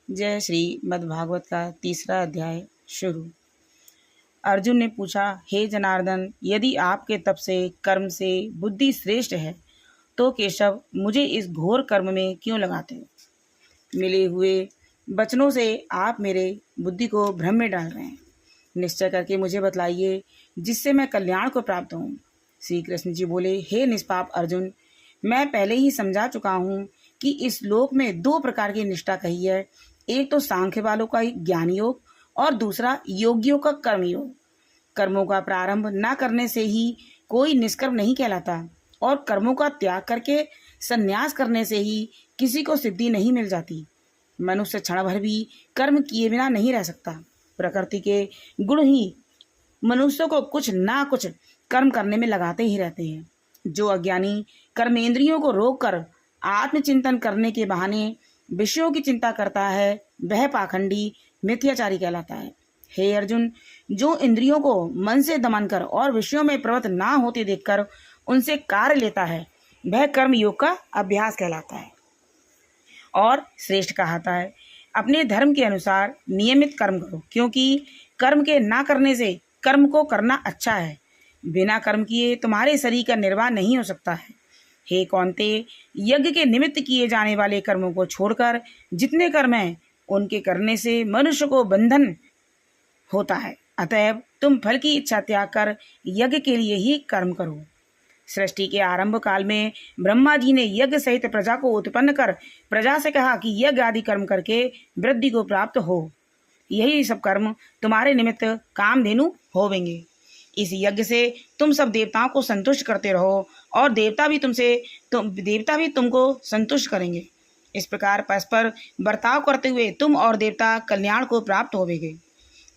जय श्री मद्भागवत का तीसरा अध्याय शुरू। अर्जुन ने पूछा, हे जनार्दन, यदि आपके तप से कर्म से बुद्धि श्रेष्ठ है तो केशव मुझे इस घोर कर्म में क्यों लगाते हो? मिले हुए वचनों से आप मेरे बुद्धि को भ्रम में डाल रहे हैं। निश्चय करके मुझे बतलाइए जिससे मैं कल्याण को प्राप्त हूँ। श्री कृष्ण जी बोले, हे निष्पाप अर्जुन, मैं पहले ही समझा चुका हूँ कि इस लोक में दो प्रकार की निष्ठा कही है। एक तो सांख्य वालों का ज्ञान योग और दूसरा योगियों का कर्म योग। कर्मों का प्रारंभ न करने से ही कोई निष्कर्म नहीं कहलाता और कर्मों का त्याग करके संन्यास करने से ही किसी को सिद्धि नहीं मिल जाती। मनुष्य क्षण भर भी कर्म किए बिना नहीं रह सकता। प्रकृति के गुण ही मनुष्य को कुछ ना कुछ कर्म करने में लगाते ही रहते हैं। जो अज्ञानी कर्मेंद्रियों को रोककर आत्मचिंतन करने के बहाने विषयों की चिंता करता है वह पाखंडी मिथ्याचारी कहलाता है। हे अर्जुन, जो इंद्रियों को मन से दमन कर और विषयों में प्रवृत्त ना होते देखकर उनसे कार्य लेता है वह कर्म योग का अभ्यास कहलाता है और श्रेष्ठ कहलाता है। अपने धर्म के अनुसार नियमित कर्म करो, क्योंकि कर्म के ना करने से कर्म को करना अच्छा है। बिना कर्म किए तुम्हारे शरीर का निर्वाह नहीं हो सकता है। हे कौन्तेय, यज्ञ के निमित्त किए जाने वाले कर्मों को छोड़कर जितने कर्म हैं उनके करने से मनुष्य को बंधन होता है। अतएव तुम फल की इच्छा त्याग कर यज्ञ के लिए ही कर्म करो। सृष्टि के आरंभ काल में ब्रह्मा जी ने यज्ञ सहित प्रजा को उत्पन्न कर प्रजा से कहा कि यज्ञ आदि कर्म करके वृद्धि को प्राप्त हो। यही सब कर्म तुम्हारे निमित्त कामधेनु होवेंगे। इस यज्ञ से तुम सब देवताओं को संतुष्ट करते रहो और देवता भी तुमको संतुष्ट करेंगे। इस प्रकार परस्पर बर्ताव करते हुए तुम और देवता कल्याण को प्राप्त होवेंगे।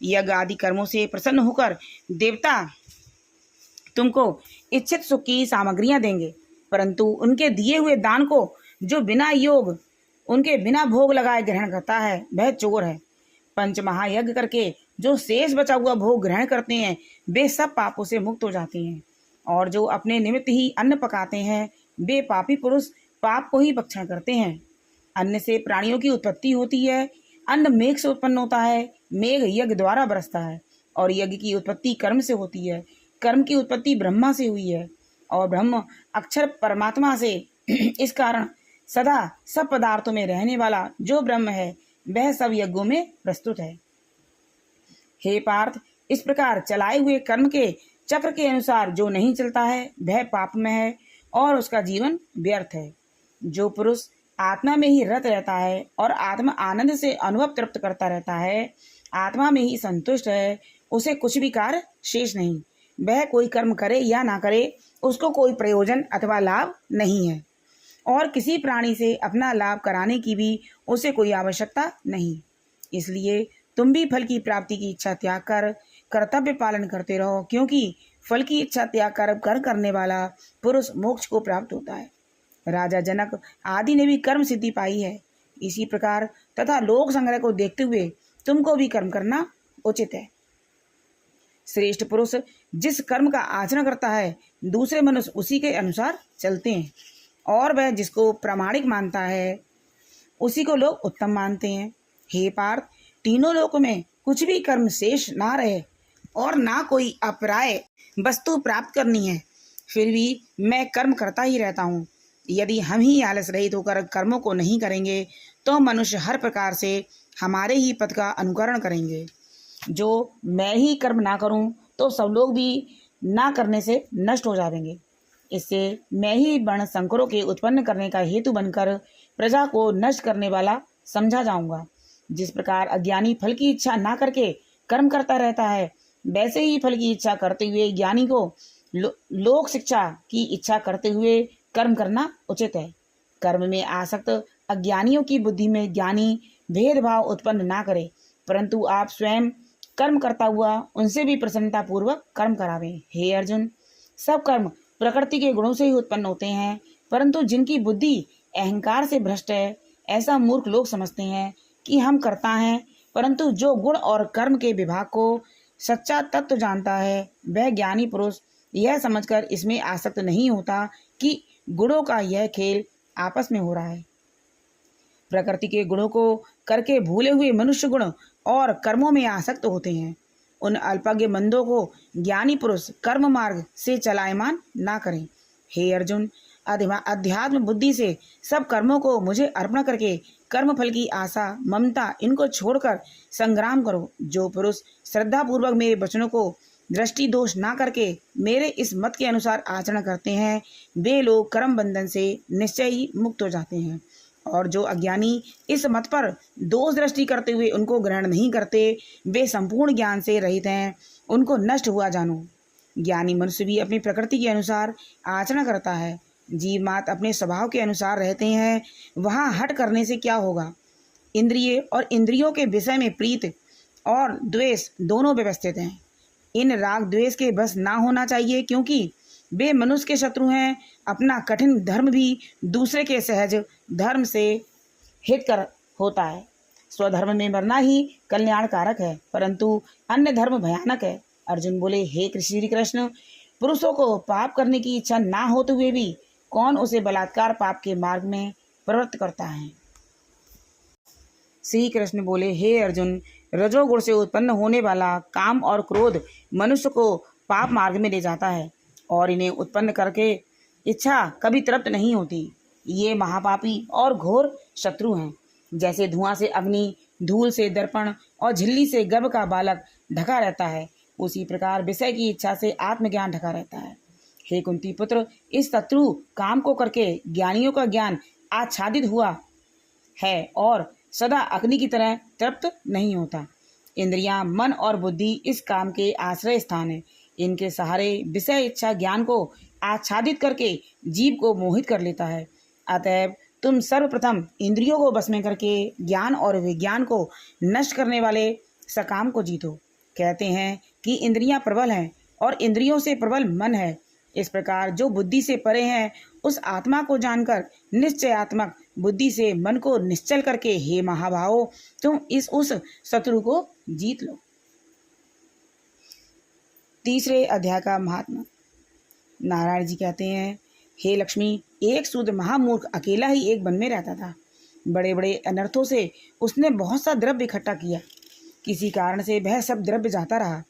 यज्ञ आदि कर्मों से प्रसन्न होकर देवता तुमको इच्छित सुख की सामग्रियां देंगे, परंतु उनके दिए हुए दान को जो बिना योग उनके बिना भोग लगाए ग्रहण करता है वह चोर है। पंच महायज्ञ करके जो शेष बचा हुआ भोग ग्रहण करते हैं वे सब पापों से मुक्त हो जाते हैं, और जो अपने निमित्त ही अन्न पकाते हैं वे पापी पुरुष पाप को ही भक्षण करते हैं। अन्न से प्राणियों की उत्पत्ति होती है। अन्न मेघ से उत्पन्न होता है, मेघ यज्ञ द्वारा बरसता है, और यज्ञ की उत्पत्ति कर्म से होती है। कर्म की उत्पत्ति ब्रह्मा से हुई है और ब्रह्म अक्षर परमात्मा से। इस कारण सदा सब पदार्थों में रहने वाला जो ब्रह्म है वह सब यज्ञों में प्रस्तुत है। हे पार्थ, इस प्रकार चलाए हुए कर्म के चक्र के अनुसार जो नहीं चलता है वह पाप में है और उसका जीवन व्यर्थ है। जो पुरुष आत्मा में ही रत रहता है और आत्मा आनंद से अनुभव तृप्त करता रहता है, आत्मा में ही संतुष्ट है, उसे कुछ भी कार्य शेष नहीं। वह कोई कर्म करे या ना करे उसको कोई प्रयोजन अथवा लाभ नहीं है, और किसी प्राणी से अपना लाभ कराने की भी उसे कोई आवश्यकता नहीं। इसलिए तुम भी फल की प्राप्ति की इच्छा त्याग कर कर्तव्य पालन करते रहो, क्योंकि फल की इच्छा त्याग कर करने वाला पुरुष मोक्ष को प्राप्त होता है। राजा जनक आदि ने भी कर्म सिद्धि पाई है। इसी प्रकार तथा लोक संग्रह को देखते हुए तुमको भी कर्म करना उचित है। श्रेष्ठ पुरुष जिस कर्म का आचरण करता है दूसरे मनुष्य उसी के अनुसार चलते हैं, और वह जिसको प्रामाणिक मानता है उसी को लोग उत्तम मानते हैं। हे पार्थ, तीनों लोकों में कुछ भी कर्म शेष ना रहे और ना कोई अप्राय वस्तु प्राप्त करनी है, फिर भी मैं कर्म करता ही रहता हूँ। यदि हम ही आलस रहित होकर कर्मों को नहीं करेंगे तो मनुष्य हर प्रकार से हमारे ही पथ का अनुकरण करेंगे। जो मैं ही कर्म ना करूं तो सब लोग भी ना करने से नष्ट हो जाएंगे। इससे मैं ही वर्ण संकरों के उत्पन्न करने का हेतु बनकर प्रजा को नष्ट करने वाला समझा जाऊंगा। जिस प्रकार अज्ञानी फल की इच्छा ना करके कर्म करता रहता है, वैसे ही फल की इच्छा करते हुए ज्ञानी को लोक शिक्षा की इच्छा करते हुए कर्म करना उचित है। कर्म में आसक्त अज्ञानियों की बुद्धि में ज्ञानी भेदभाव उत्पन्न ना करे, परंतु आप स्वयं कर्म करता हुआ उनसे भी प्रसन्नता पूर्वक कर्म करावें। हे अर्जुन, सब कर्म प्रकृति के गुणों से ही उत्पन्न होते हैं, परंतु जिनकी बुद्धि अहंकार से भ्रष्ट है ऐसा मूर्ख लोग समझते हैं कि हम करता हैं, परंतु जो गुण और कर्म के विभाग को सच्चा तत्व जानता है वह ज्ञानी पुरुष यह समझकर इसमें आसक्त नहीं होता कि गुणों का यह खेल आपस में हो रहा है। प्रकृति के गुणों को करके भूले हुए मनुष्य गुण और कर्मों में आसक्त होते हैं। उन अल्पज्ञ मंदों को ज्ञानी पुरुष कर्म मार्ग से चलायमान ना करें। हे अर्जुन, अध्यात्म बुद्धि से सब कर्मों को मुझे अर्पण करके कर्म फल की आशा ममता इनको छोड़कर संग्राम करो। जो पुरुष श्रद्धा पूर्वक मेरे वचनों को दृष्टि दोष ना करके मेरे इस मत के अनुसार आचरण करते हैं, वे लोग कर्म बंधन से निश्चय ही मुक्त हो जाते हैं। और जो अज्ञानी इस मत पर दोष दृष्टि करते हुए उनको ग्रहण नहीं करते, वे संपूर्ण ज्ञान से रहित हैं, उनको नष्ट हुआ जानो। ज्ञानी मनुष्य भी अपनी प्रकृति के अनुसार आचरण करता है। जीव मात्र अपने स्वभाव के अनुसार रहते हैं, वहाँ हट करने से क्या होगा। इंद्रिय और इंद्रियों के विषय में प्रीत और द्वेष दोनों व्यवस्थित हैं। इन राग द्वेष के बस ना होना चाहिए, क्योंकि वे मनुष्य के शत्रु हैं। अपना कठिन धर्म भी दूसरे के सहज धर्म से हित कर होता है। स्वधर्म में मरना ही कल्याणकारक है, परंतु अन्य धर्म भयानक है। अर्जुन बोले, हे श्री कृष्ण, पुरुषों को पाप करने की इच्छा ना होते हुए भी कौन उसे बलात्कार पाप के मार्ग में प्रवृत्त करता है। श्री कृष्ण बोले, हे अर्जुन, रजोगुण से उत्पन्न होने वाला काम और क्रोध मनुष्य को पाप मार्ग में ले जाता है और इन्हें उत्पन्न करके इच्छा कभी तृप्त नहीं होती। ये महापापी और घोर शत्रु हैं। जैसे धुआं से अग्नि, धूल से दर्पण और झिल्ली से गर्भ का बालक ढका रहता है, उसी प्रकार विषय की इच्छा से आत्मज्ञान ढका रहता है। हे कुंती पुत्र, इस शत्रु काम को करके ज्ञानियों का ज्ञान आच्छादित हुआ है और सदा अग्नि की तरह तृप्त नहीं होता। इंद्रियां, मन और बुद्धि इस काम के आश्रय स्थान है। इनके सहारे विषय इच्छा ज्ञान को आच्छादित करके जीव को मोहित कर लेता है। अतएव तुम सर्वप्रथम इंद्रियों को बस में करके ज्ञान और विज्ञान को नष्ट करने वाले सकाम को जीतो। कहते हैं कि इंद्रियां प्रबल हैं और इंद्रियों से प्रबल मन है। इस प्रकार जो बुद्धि से परे हैं, उस आत्मा को जानकर निश्चयात्मक बुद्धि से मन को निश्चल करके, हे महाभावों, तुम उस शत्रु को जीत लो। तीसरे अध्याय का महात्मा। नारायण जी कहते हैं, हे लक्ष्मी, एक शूद्र महामूर्ख अकेला ही एक वन में रहता था। बड़े बड़े अनर्थों से उसने बहुत सा द्रव्य इकट्ठा किया। किसी कारण से वह सब द्रव्य जाता रहा।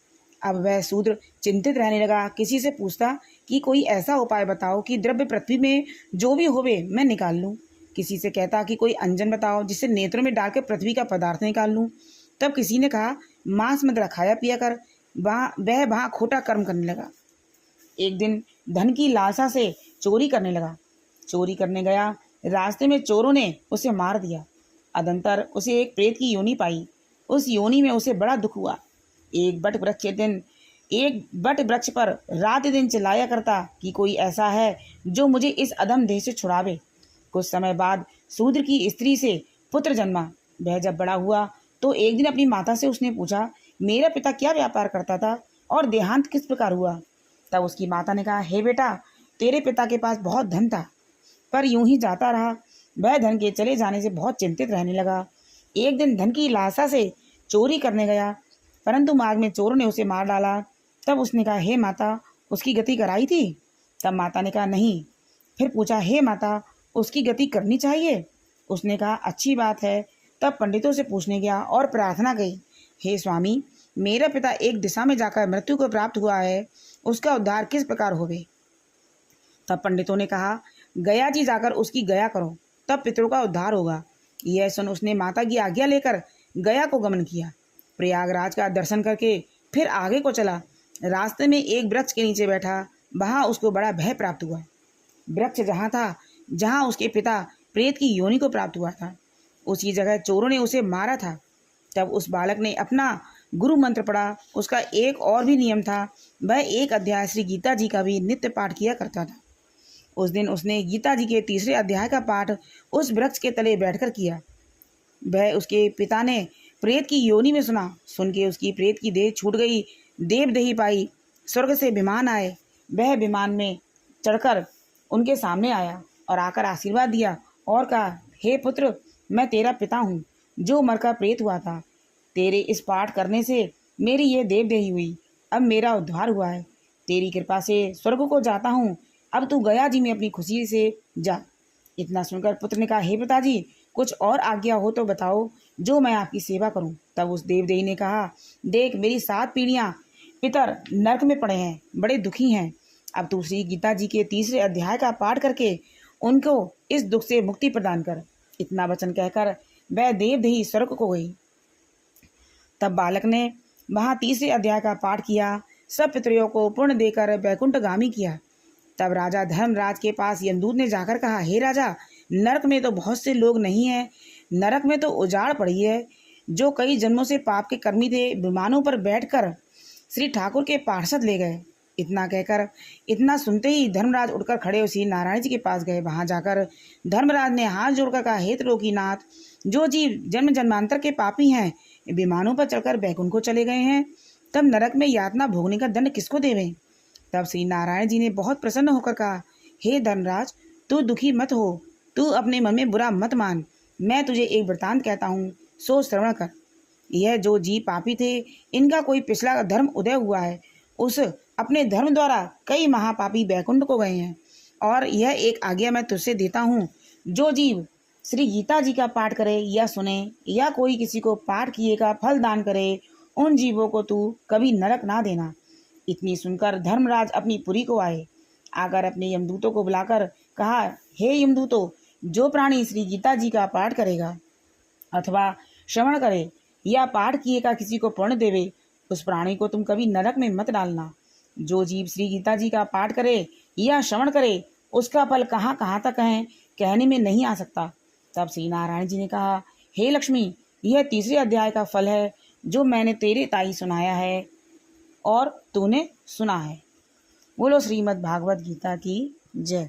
अब वह शूद्र चिंतित रहने लगा। किसी से पूछता कि कोई ऐसा उपाय बताओ कि द्रव्य पृथ्वी में जो भी होवे मैं निकाल लूँ। किसी से कहता कि कोई अंजन बताओ जिससे नेत्रों में डालकर पृथ्वी का पदार्थ निकाल लूँ। तब किसी ने कहा, मांस मत खाया पिया कर। वह वहाँ खोटा कर्म करने लगा। एक दिन धन की लालसा से चोरी करने लगा। चोरी करने गया, रास्ते में चोरों ने उसे मार दिया। अदंतर उसे एक प्रेत की योनि पाई। उस योनि में उसे बड़ा दुख हुआ। एक बट वृक्ष पर रात दिन चिल्लाया करता कि कोई ऐसा है जो मुझे इस अधम देह से छुड़ावे। कुछ समय बाद शूद्र की स्त्री से पुत्र जन्मा। वह जब बड़ा हुआ तो एक दिन अपनी माता से उसने पूछा, मेरा पिता क्या व्यापार करता था और देहांत किस प्रकार हुआ। तब उसकी माता ने कहा, हे बेटा, तेरे पिता के पास बहुत धन था, पर यूं ही जाता रहा। वह धन के चले जाने से बहुत चिंतित रहने लगा। एक दिन धन की लालसा से चोरी करने गया, परंतु मार्ग में चोरों ने उसे मार डाला। तब उसने कहा, हे माता, उसकी गति कराई थी। तब माता ने कहा, नहीं। फिर पूछा, हे माता, उसकी गति करनी चाहिए। उसने कहा, अच्छी बात है। तब पंडितों से पूछने गया और प्रार्थना की, हे स्वामी, मेरा पिता एक दिशा में जाकर मृत्यु को प्राप्त हुआ है, उसका उद्धार किस प्रकार होवे। तब पंडितों ने कहा, गया जी जाकर उसकी गया करो, तब पितरों का उद्धार होगा। यह सुन उसने माता की आज्ञा लेकर गया को गमन किया। प्रयागराज का दर्शन करके फिर आगे को चला। रास्ते में एक वृक्ष के नीचे बैठा। वहाँ उसको बड़ा भय प्राप्त हुआ। वृक्ष जहाँ था जहाँ उसके पिता प्रेत की योनि को प्राप्त हुआ था, उसी जगह चोरों ने उसे मारा था। तब उस बालक ने अपना गुरु मंत्र पढ़ा। उसका एक और भी नियम था, वह एक अध्याय श्री गीता जी का भी नित्य पाठ किया करता था। उस दिन उसने गीता जी के तीसरे अध्याय का पाठ उस वृक्ष के तले बैठकर किया। वह उसके पिता ने प्रेत की योनि में सुना। सुन के उसकी प्रेत की देह छूट गई, देवदेही पाई। स्वर्ग से विमान आए। वह विमान में चढ़कर उनके सामने आया और आकर आशीर्वाद दिया और कहा, हे पुत्र, मैं तेरा पिता हूँ जो मरकर प्रेत हुआ था। तेरे इस पाठ करने से मेरी यह देवदेही हुई। अब मेरा उद्धार हुआ है। तेरी कृपा से स्वर्ग को जाता हूँ। अब तू गया जी में अपनी खुशी से जा। इतना सुनकर पुत्र ने कहा, हे पिताजी, कुछ और आज्ञा हो तो बताओ, जो मैं आपकी सेवा करूं। तब उस देवदेही ने कहा, देख मेरी 7 पीढ़ियां पितर नरक में पड़े हैं, बड़े दुखी हैं। अब तू श्री गीता जी के 3रे अध्याय का पाठ करके उनको इस दुख से मुक्ति प्रदान कर। इतना वचन कहकर वह देवदेही स्वर्ग को गई। तब बालक ने वहां 3रे अध्याय का पाठ किया, सब पितरों को पुण्य देकर वैकुंठगामी किया। तब राजा धर्मराज के पास यमदूत ने जाकर कहा, हे राजा, नरक में तो बहुत से लोग नहीं हैं, नरक में तो उजाड़ पड़ी है। जो कई जन्मों से पाप के कर्मी थे, विमानों पर बैठकर श्री ठाकुर के पार्षद ले गए। इतना कहकर, इतना सुनते ही धर्मराज उठकर खड़े हो श्री नारायण जी के पास गए। वहां जाकर धर्मराज ने हाथ जोड़कर कहा, हे त्रिलोकीनाथ, जो जीव जन्म जन्मांतर के पापी हैं, विमानों पर चढ़कर बैकुंठ को चले गए हैं, तब नरक में यातना भोगने का दंड किसको देवें। तब श्री नारायण जी ने बहुत प्रसन्न होकर कहा, हे धर्मराज, तू दुखी मत हो, तू अपने मन में बुरा मत मान। मैं तुझे एक वृतांत कहता हूँ, सो श्रवण कर। यह जो जीव पापी थे, इनका कोई पिछला धर्म उदय हुआ है, उस अपने धर्म द्वारा कई महापापी बैकुंठ को गए हैं। और यह एक आज्ञा मैं तुझसे देता हूँ, जो जीव श्री गीता जी का पाठ करे या सुने या कोई किसी को पाठ किए का फल दान करे, उन जीवों को तू कभी नरक ना देना। इतनी सुनकर धर्मराज अपनी पुरी को आए। आकर अपने यमदूतों को बुलाकर कहा, हे यमदूतों, जो प्राणी श्री गीता जी का पाठ करेगा अथवा श्रवण करे या पाठ किए का किसी को पुण्य देवे, उस प्राणी को तुम कभी नरक में मत डालना। जो जीव श्री गीता जी का पाठ करे या श्रवण करे, उसका फल कहाँ कहाँ तक है, कहने में नहीं आ सकता। तब श्री नारायण जी ने कहा, हे लक्ष्मी, यह 3रे अध्याय का फल है, जो मैंने तेरे ताई सुनाया है और तूने सुना है। बोलो श्रीमद् भागवत गीता की जय।